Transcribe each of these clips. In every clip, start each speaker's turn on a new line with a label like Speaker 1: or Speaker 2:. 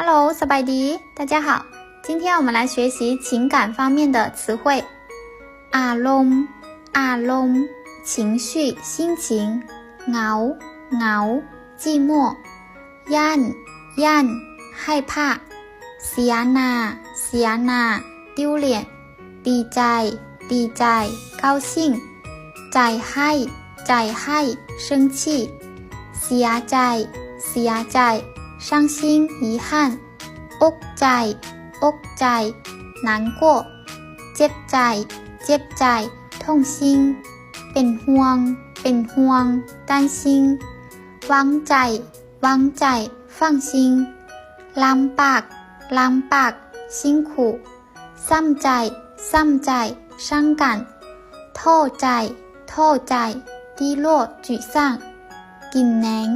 Speaker 1: Hello， สบายดี大家好，今天我们来学习情感方面的词汇。อารมณ์อารมณ์情绪心情เหงาเหงา寂寞ย่านย่าน害怕เสียหน้าเสียหน้า丢脸ดีใจดีใจ高兴ใจให้ใจให้生气เสียใจเสียใจ伤心遗憾อกใจอกใจ难过เจ็บใจเจ็บใจ痛心เป็นห่วงเป็นห่วง担心วางใจวางใจ放心ลำบากลำบาก辛苦ซ้ำใจซ้ำใจ伤感โทษใจโทษใจ低落沮丧กินแหนง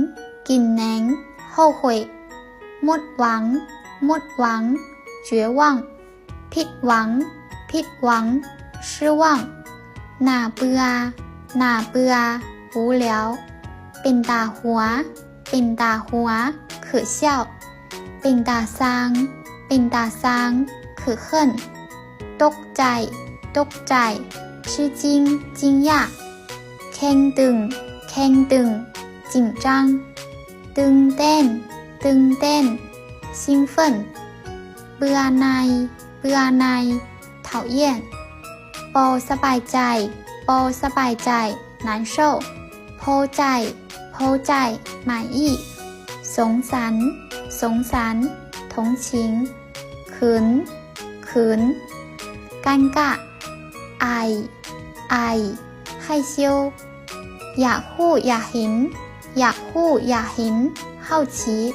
Speaker 1: กินแหนง后悔หมดหวังหมดหวัง绝望ผิดหวังผิดหวัง失望น่าเบื่อน่าเบื่อ无聊เป็นตาหัวเป็นตาหัว可笑เป็นตาซางเป็นตาซาง可恨ตกใจตกใจ吃惊惊讶แข็งตึงแข็งตึง紧张ตึงเต้นตึงเต้น兴奋เบื่อหน่ายเบื่อหน่าย讨厌บ่สบายใจบ่สบายใจ难受พอใจพอใจ满意สงสารสงสาร同情ขืนขืน尴尬อายอาย害羞อยากฮู้อยากเห็นอยากฮู้อยากเห็น好奇